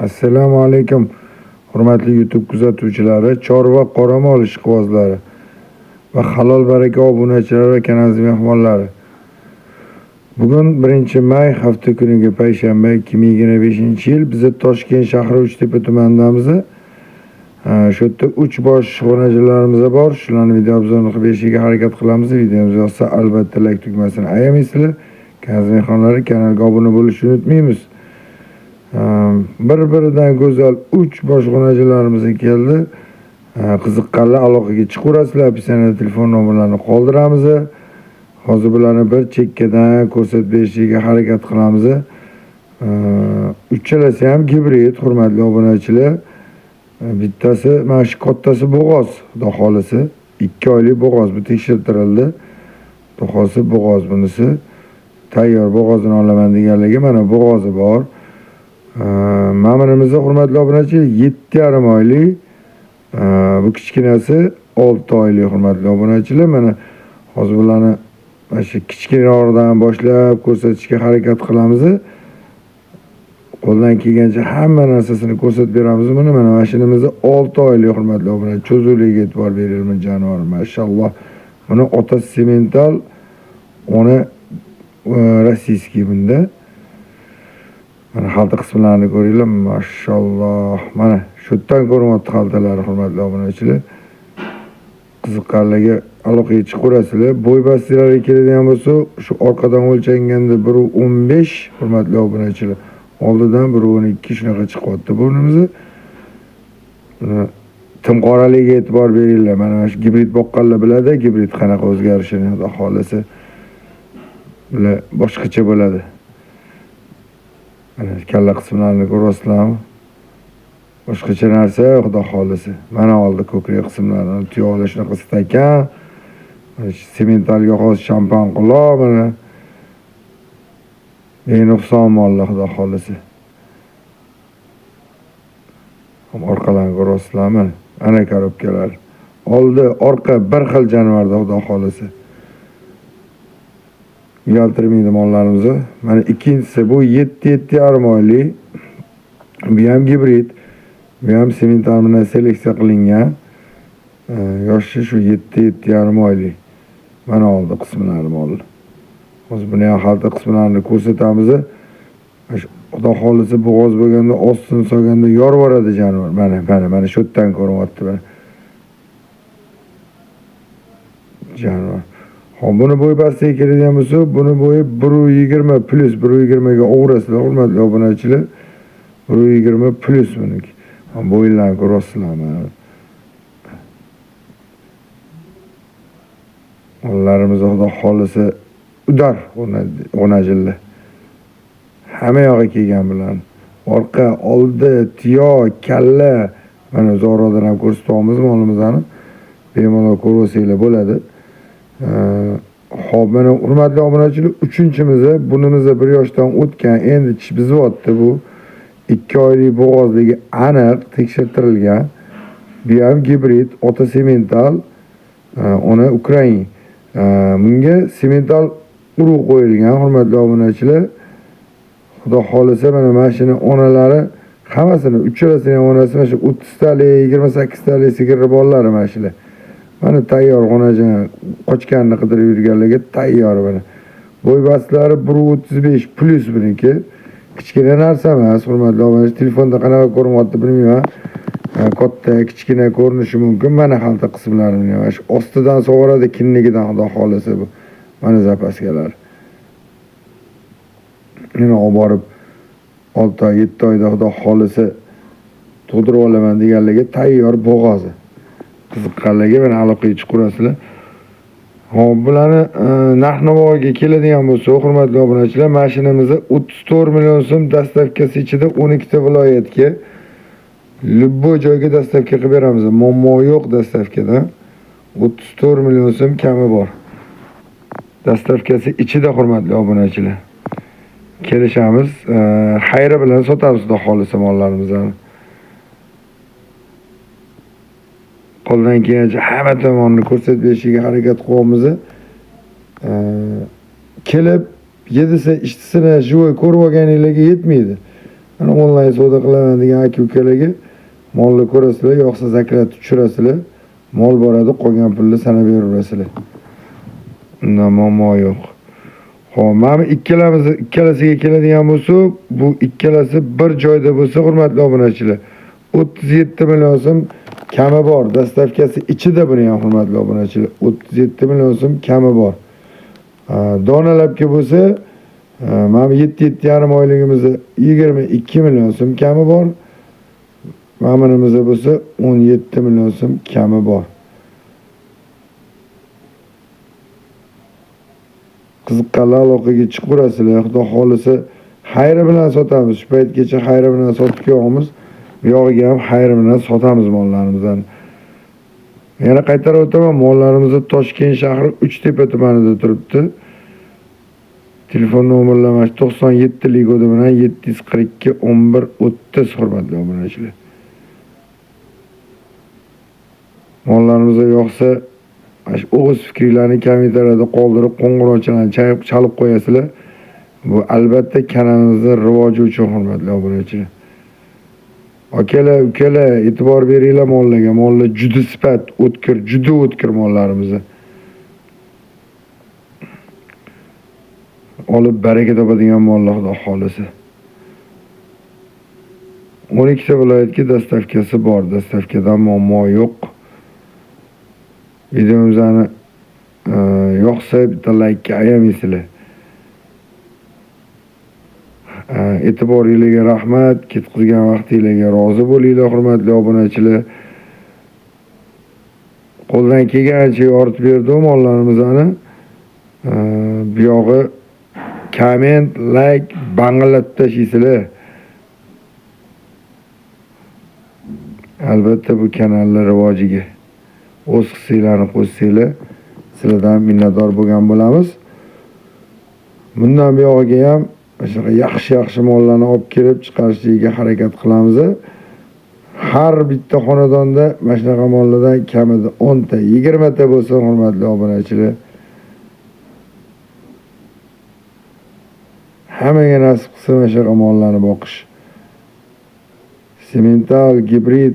Assalomu alaykum, hurmatli YouTube kuzatuvchilari, chorva qoramol ishqibozlari va halol baraka obunachilari va kanal mehmonlari. Bugun 1-may hafta kuniga payshanba 2025-yil biz Toshkent shahri Uchtepa tumanidamiz. Shu yerda 3 bosh xonachilarimiz bor. Shularni video obzorini qilib berishga harakat qilamiz. Videomiz yoqsa albatta like tugmasini ayamaysizlar. Kanal mehmonlari kanalga obuna bo'lishni unutmaymiz. Bir-biridan go'zal 3 boshqonachilarimiz keldi. Qiziqqanlar aloqaga chiqaverasizlar. Opsiyanada telefon nomerlarini qoldiramiz. Hozir bularni bir chekkadan ko'rsatib berishga harakat qilamiz. Uchalasi ham gibrid, hurmatli obunachilar. Bittasi mana shu kattasi bo'g'oz, xudo xolisi. 2 oylik bo'g'oz, bu tekshirtirildi. Xudo bo'g'oz bunisi. Tayyor bo'g'ozini olaman deganlarga mana bo'g'ozi bor. Ma'minimizda hurmatli obunachilar 7,5 oylik, bu kichkinasi 6 oylik hurmatli obunachilar. Mana hozir bularni mana shu kichkinaroqdan boshlab ko'rsatishga harakat qilamiz. Qo'ldan kelgancha hamma narsasini ko'rsatib beramiz. Mana mashinamizda 6 oylik hurmatli obunachilar. Cho'zuligiga e'tibor beringlar jonivor. Mashalloh. Buni otasi semental, ona rossiyskiy bunda. Mana xalta qismlarini ko'ringlar, mashalloh. Mana shu yerdan ko'ryapti xaltalari hurmatli obunachilar. Qiziqqanlarga aloqaga chiqaverasizlar. Bo'y bastiralari keladigan bo'lsa, shu orqadan o'lchanganda 1.15 hurmatli obunachilar. Oldidan 1.12 shunaqa chiqyapti burnimiz. Timqoraligiga e'tibor beringlar. Mana shu gibrid boqqanlar biladi, gibrid qanaqa o'zgarishini, xudo xolisi. Bular boshqacha bo'ladi. Mana kalla qismlarini ko'rasizlarmi? Boshqacha narsa, xudo xolisi. Mana oldi ko'krak qismlarini tuyoqlar shunaqa stakan. Mana sementalga xos shampan quloq mana. Benuqson mollar, xudo xolisi. Ham orqalarni ko'rasizlarmi? Ana korobkalar. Oldi, orqa bir xil jonivorda, xudo xolisi. Uyaltirmaydi mollarimizni. Mana ikkinchisi bu 7,5 oylik. Bu ham gibrid. Bu ham semental bilan seleksiya qilingan. Yoshi shu 7,5 oylik. Mana oldi qismlari mollar. Hozir buni ham xalta qismlarini ko'rsatamiz. Xudo xolisi bo'g'oz bo'lganda, ostini solganda yorvoradi jonivor. Mana shu yerdan ko'ryapti mana. Jonivor. Hop, buni bo'yi pastiga keladigan bo'lsa, buni bo'yi 1.20 plus 1.20 ga o'g'rasizlar, hurmatli obunachilar. 1.20 plus buniki. Bo'yinlarni ko'rasizlarmi? Mollarimiz xudo xolisi udar o'najillar. Hamma yog'i kelgan bilan. Orqa, oldi, tiyo, kalla. Mana zo'rodan ham ko'rsatyapmiz molimizni. Bemalol ko'rsanglar bo'ladi. Xo'p, mana hurmatli obunachilar, 3-chimiz, bunimiz 1 yoshdan o'tgan, endi tish bizyapti bu. 2 oylik bo'g'ozligi aniq tekshirtirilgan. Bu ham gibrid, ota semental, ona ukrain. Bunga semental urug' qo'yilgan, hurmatli obunachilar. Xudo xolisa mana mashina onalari hammasini, uchalasini ham onasi mana shu 30 talik, 28 talik sigirni bolalari mashina. Mana tayyor xonajon qochganini qidirib yurganlarga tayyor mana. Bo'y bastlari 1.35 plus buniki. Kichkina narsa emas, hurmatli obunachilar. Telefonda qanaqa ko'rinyapti bilmayman. Katta, kichkina ko'rinishi mumkin. Mana xalta qismlarini mana shu ostidan sug'oradi, kinnigidan xudo xolisi bu. Mana zapaskalar. Yana olib borib 6 oy, 7 oyda xudo xolisi to'dirib olaman deganlarga tayyor bo'g'ozi. Qiziqqanlarga mana aloqaga chiqaverasizlar. Hop, bularni narx-navoga keladigan bo'lsa, hurmatli obunachilar, mashinamiz 34 million so'm dastavkasi ichida 12 ta viloyatga любой joyga dastavka qilib beramiz. Muammo yo'q dastavkadan. 34 million so'm kami bor. Dastavkasi ichida hurmatli obunachilar. Kelishamiz, xayri bilan sotamiz xudo xolisa mollarimizni. Qo'ldan kelgancha hamma tomonni ko'rsatib berishga harakat qilyapmiz. Kelib 7 ishtisini joy ko'rib olganinglarga yetmaydi. Mana onlayn savdo qilaman degan aka-ukalarga molni ko'rasizlar, yo'qsa zakat tushirasizlar. Mol boradi, qolgan pulni sanab beraverasizlar. Undan muammo yo'q. Xo'p, mana ikkalasiga keladigan bo'lsa, bu ikkalasi bir joyda bo'lsa, hurmatli obunachilar, 37 million so'm kami bor. Dastavkasi ichida buni ham hurmatli obunachilar, 37 million so'm kami bor. Donalabga bo'lsa, mana 7,5 oyligimizda 22 million so'm kami bor. Ma'munimizda bo'lsa 17 million so'm kami bor. Qiziqqanlar aloqaga chiqaverasizlar. Xudo xolisa xayri bilan sotamiz. Shu paytgacha xayri bilan sotib kelamiz. Bu yog'iga ham xayri bilan sotamiz mollarimizni. Yana qaytarib o'taman, mollarimiz Toshkent shahri Uchtepa tumanida turibdi. Telefon nomerlari 97 kodi bilan 742 11 30 hurmatli obunachilar. Mollarimiz yo'qsa, o'z fikringizni kommentariyada qoldirib, qo'ng'iroqchalarni chalib qo'yasizlar. Bu albatta kanalimizning rivoji uchun hurmatli obunachilar. Akalar, ukalar, e'tibor beringlar mollarga. Mollar juda sifat, o'tkir, juda o'tkir mollarimiz. Olib baraka topadigan mollar xudo xolisa. 12 ta viloyatga dastavkasi bor. Dastavkadan muammo yo'q. Videomizni yoqsa bitta like ayamaysizlar. E'tiboringizga rahmat. Ketkizgan vaqtingizga rozi bo'linglar hurmatli obunachilar. Qo'ldan kelgancha yoritib berdim mollarimizni. Bu yog'i komment, like, bang'ilab tashlaysizlar. Albatta bu kanallar rivojiga o'z hissinglarni qo'shsanglar, sizlardan minnatdor bo'lgan bo'lamiz. Bundan buyog'iga ham shunaqa yaxshi mollarni olib kelib chiqarishga harakat qilamiz. Har bitta xonadonda mana shunaqa mollardan kamida 10 ta, 20 ta bo'lsa, hurmatli obunachilar, hammaga nasib qilsa mana shunaqa mollarni boqish. Semental, gibrid